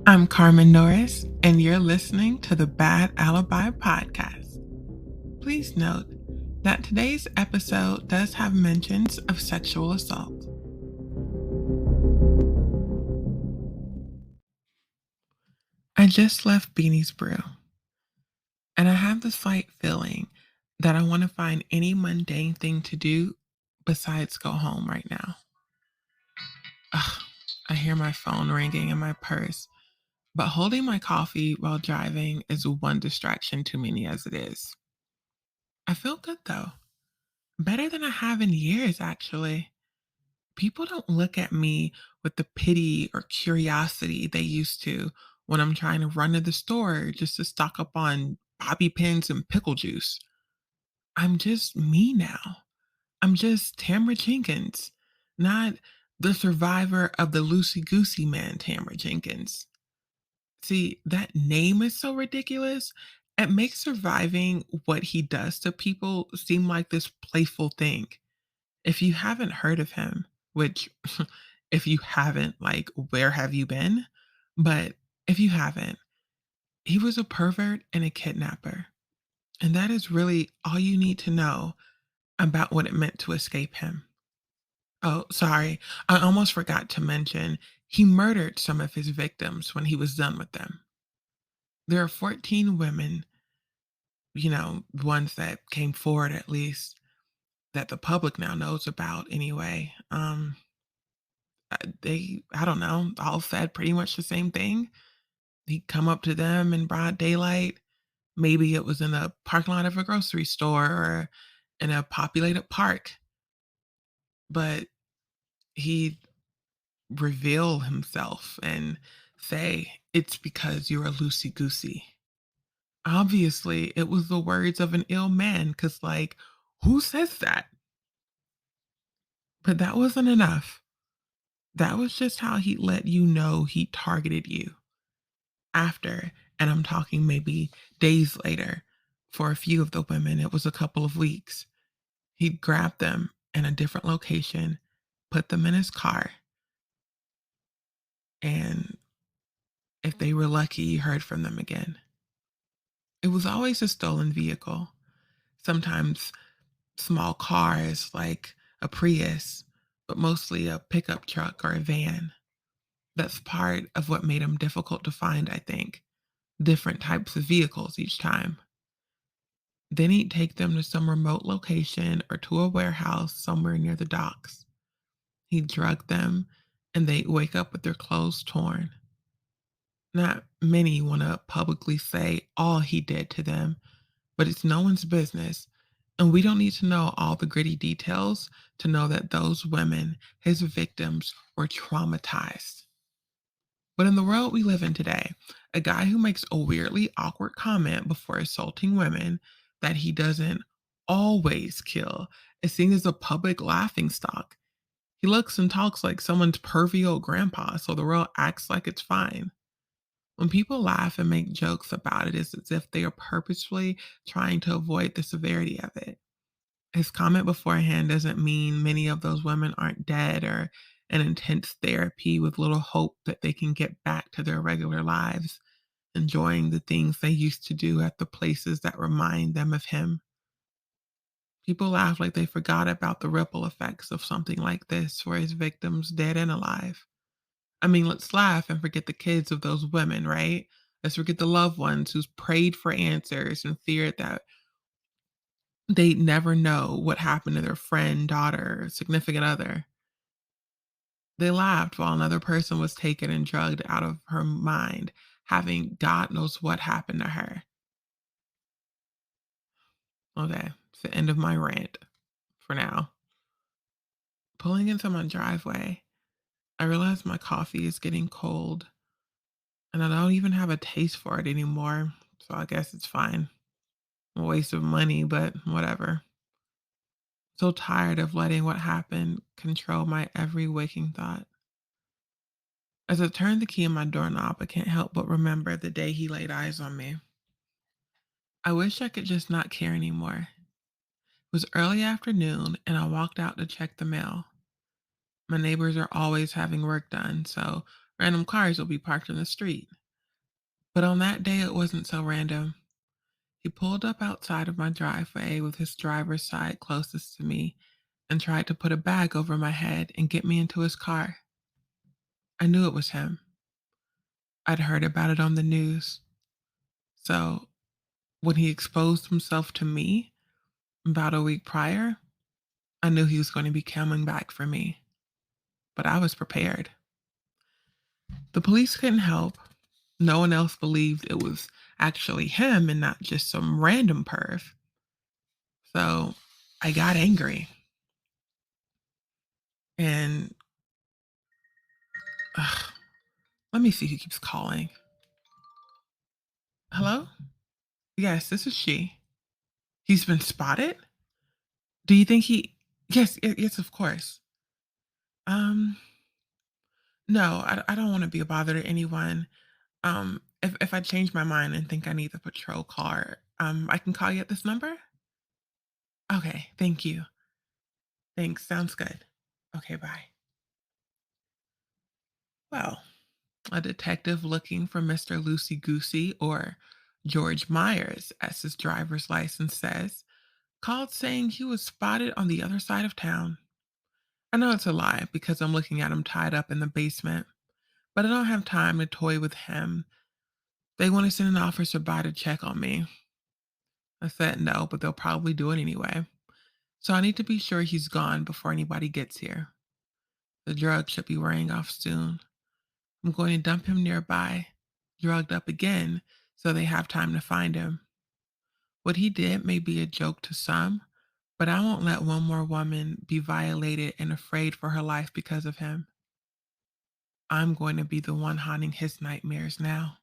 I'm Carmen Norris, and you're listening to the Bad Alibi podcast. Please note that today's episode does have mentions of sexual assault. I just left Beanie's Brew, and I have this slight feeling that I want to find any mundane thing to do besides go home right now. Ugh, I hear my phone ringing in my purse, but holding my coffee while driving is one distraction too many as it is. I feel good though. Better than I have in years, actually. People don't look at me with the pity or curiosity they used to when I'm trying to run to the store just to stock up on bobby pins and pickle juice. I'm just me now. I'm just Tamara Jenkins, not the survivor of the loosey goosey man, Tamara Jenkins. See, that name is so ridiculous. It makes surviving what he does to people seem like this playful thing. If you haven't heard of him, which if you haven't, like, where have you been? But if you haven't, he was a pervert and a kidnapper. And that is really all you need to know about what it meant to escape him. Oh, sorry. I almost forgot to mention he murdered some of his victims when he was done with them. There are 14 women, ones that came forward at least that the public now knows about anyway. I don't know, all said pretty much the same thing. He'd come up to them in broad daylight. Maybe it was in a parking lot of a grocery store or in a populated park, but he'd reveal himself and say, "It's because you're a loosey goosey." Obviously, it was the words of an ill man, because, like, who says that? But that wasn't enough. That was just how he let you know he targeted you. After, and I'm talking maybe days later, for a few of the women, it was a couple of weeks, he'd grab them in a different location, put them in his car, and if they were lucky, you heard from them again. It was always a stolen vehicle, sometimes small cars like a Prius, but mostly a pickup truck or a van. That's part of what made them difficult to find, I think. Different types of vehicles each time. Then he'd take them to some remote location or to a warehouse somewhere near the docks. He'd drug them and they'd wake up with their clothes torn. Not many want to publicly say all he did to them, but it's no one's business. And we don't need to know all the gritty details to know that those women, his victims, were traumatized. But in the world we live in today, a guy who makes a weirdly awkward comment before assaulting women that he doesn't always kill is seen as a public laughing stock. He looks and talks like someone's pervy old grandpa, so the world acts like it's fine. When people laugh and make jokes about it, it's as if they are purposefully trying to avoid the severity of it. His comment beforehand doesn't mean many of those women aren't dead or in intense therapy with little hope that they can get back to their regular lives, enjoying the things they used to do at the places that remind them of him. People laugh like they forgot about the ripple effects of something like this for his victims, dead and alive. I mean, let's laugh and forget the kids of those women, right? Let's forget the loved ones who's prayed for answers and feared that they'd never know what happened to their friend, daughter, significant other. They laughed while another person was taken and drugged out of her mind, having God knows what happened to her. Okay, it's the end of my rant for now. Pulling into my driveway, I realize my coffee is getting cold and I don't even have a taste for it anymore. So I guess it's fine. A waste of money, but whatever. So tired of letting what happened control my every waking thought. As I turn the key in my doorknob, I can't help but remember the day he laid eyes on me. I wish I could just not care anymore. It was early afternoon and I walked out to check the mail. My neighbors are always having work done, so random cars will be parked in the street. But on that day, it wasn't so random. He pulled up outside of my driveway with his driver's side closest to me and tried to put a bag over my head and get me into his car. I knew it was him. I'd heard about it on the news. So when he exposed himself to me about a week prior, I knew he was going to be coming back for me. But I was prepared. The police couldn't help. No one else believed it was actually him and not just some random perv. So I got angry and ugh, let me see who keeps calling. Hello? Yes, this is she. He's been spotted? Do you think he Yes, yes, of course. Um, no, I don't want to be a bother to anyone. If I change my mind and think I need the patrol car, I can call you at this number? Okay, thank you. Thanks, sounds good. Okay, bye. Well, a detective looking for Mr. Loosey Goosey, or George Myers, as his driver's license says, called saying he was spotted on the other side of town. I know it's a lie because I'm looking at him tied up in the basement, but I don't have time to toy with him. They want to send an officer by to check on me. I said no, but they'll probably do it anyway. So I need to be sure he's gone before anybody gets here. The drug should be wearing off soon. I'm going to dump him nearby, drugged up again, so they have time to find him. What he did may be a joke to some, but I won't let one more woman be violated and afraid for her life because of him. I'm going to be the one haunting his nightmares now.